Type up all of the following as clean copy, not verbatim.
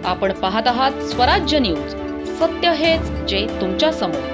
आपण पाहत आहात स्वराज्य न्यूज, सत्य हेच जे तुमच्या समोर।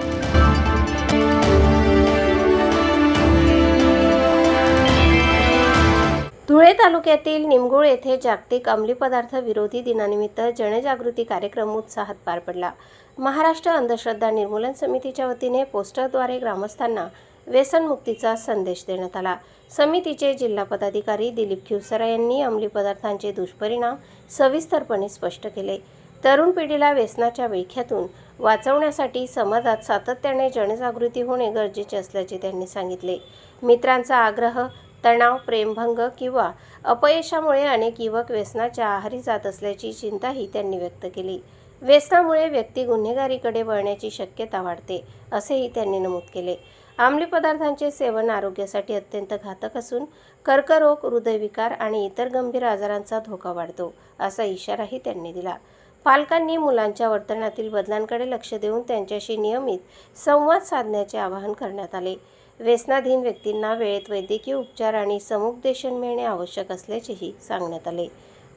धुळे तालुक्यातील निमगुळ येथे जागतिक अंमली पदार्थ विरोधी दिनानिमित्त जनजागृती कार्यक्रम उत्साहात पार पडला। महाराष्ट्र अंधश्रद्धा निर्मूलन समितीच्या वतीने पोस्टरद्वारे ग्रामस्थांना व्यसनमुक्तीचा संदेश देण्यात आला। समितीचे जिल्हा पदाधिकारी दिलीप खिवसरा यांनी अंमली पदार्थांचे दुष्परिणाम सविस्तरपणे स्पष्ट केले। तरुण पिढीला व्यसनाच्या विळख्यातून वाचवण्यासाठी समाजात सातत्याने जनजागृती होणे गरजेचे असल्याचे त्यांनी सांगितले। मित्रांचा आग्रह, तणाव, प्रेमभंग किंवा अपयशामुळे अनेक युवक व्यसनाच्या आहारी जात असल्याची चिंताही त्यांनी व्यक्त केली। व्यसनामुळे व्यक्ती गुन्हेगारीकडे वळण्याची शक्यता वाढते, असेही त्यांनी नमूद केले। अंमली पदार्थांचे सेवन आरोग्यासाठी अत्यंत घातक असून कर्करोग, हृदयविकार आणि इतर गंभीर आजारांचा धोका वाढतो, असा इशाराही त्यांनी दिला। पालकांनी मुलांच्या वर्तनातील बदलांकडे लक्ष देऊन त्यांच्याशी नियमित संवाद साधण्याचे आवाहन करण्यात आले। व्यसनाधीन व्यक्तींना वेळेत वैद्यकीय उपचार आणि समुपदेशन मिळणे आवश्यक असल्याचेही सांगण्यात आले।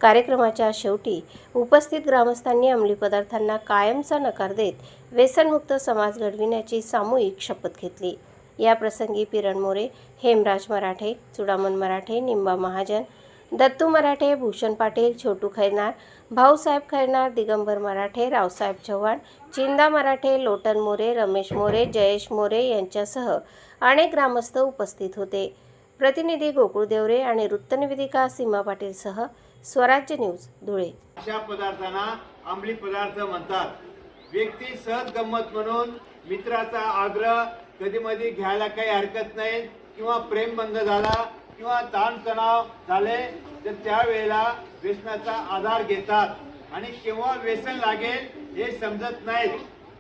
कार्यक्रमाच्या शेवटी उपस्थित ग्रामस्थांनी अंमली पदार्थांना कायमचा नकार देत व्यसनमुक्त समाज घडविण्याची सामूहिक शपथ घेतली। या प्रसंगी पिरण मोरे, हेमराज मराठे, चुडामन मराठे, निंबा महाजन, दत्तू मराठे, भूषण पाटील, छोटू खैरनार, भाऊसाहेब खैरनार, दिगंबर मराठे, रावसाहेब चव्हाण, चिंदा मराठे, लोटन मोरे, रमेश मोरे, जयेश मोरे यांच्यासह अनेक ग्रामस्थ उपस्थित होते। प्रतिनिधी गोकुळ देवरे आणि वृत्तनिवेदिका सीमा पाटीलसह स्वराज्य न्यूज, धुळे। अशा पदार्थांना अंमली पदार्थ म्हणतात। व्यक्ती सहज गंमत म्हणून मित्राचा आग्रह कधी-मधी घ्यायला काही हरकत नाही, किंवा प्रेमभंग झाला किंवा ताणतणाव झाले तर त्यावेळेला व्यसनाचा आधार घेतात आणि केव्हा व्यसन लागेल हे समजत नाही।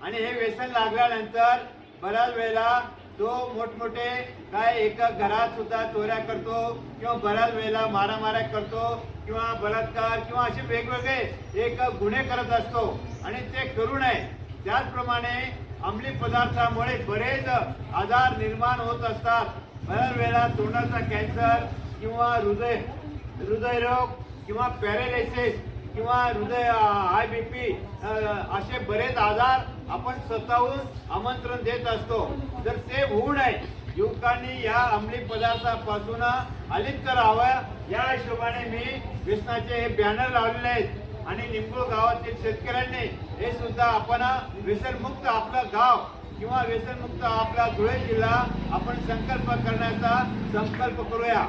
आणि हे व्यसन लागल्यानंतर बऱ्याच वेळेला तो मोठमोठे काय एका घरात सुद्धा चोऱ्या करतो किंवा बऱ्याच वेळेला मारामाऱ्या करतो किंवा बलात्कार किंवा असे वेगवेगळे एक गुन्हे करत असतो आणि ते करू नये। त्याचप्रमाणे अंमली पदार्थामुळे बरेच आजार निर्माण होत असतात। बऱ्याच वेळेला तोंडाचा कॅन्सर किंवा हृदयरोग किंवा पॅरालिसिस किंवा हाय बीपी असे बरेच आजार आपण स्वतःहून आमंत्रण देत असतो। जर ते होऊ नये, युवकांनी या अंमली पदार्थापासून अलिप्त राहावं या हिशोबाने मी व्यसनाचे हे बॅनर लावलेले आहेत आणि निमगुळ गावातील शेतकऱ्यांनी हे सुद्धा आपण व्यसनमुक्त आपलं गाव किंवा व्यसनमुक्त आपला धुळे जिल्हा आपण संकल्प करण्याचा संकल्प करूया।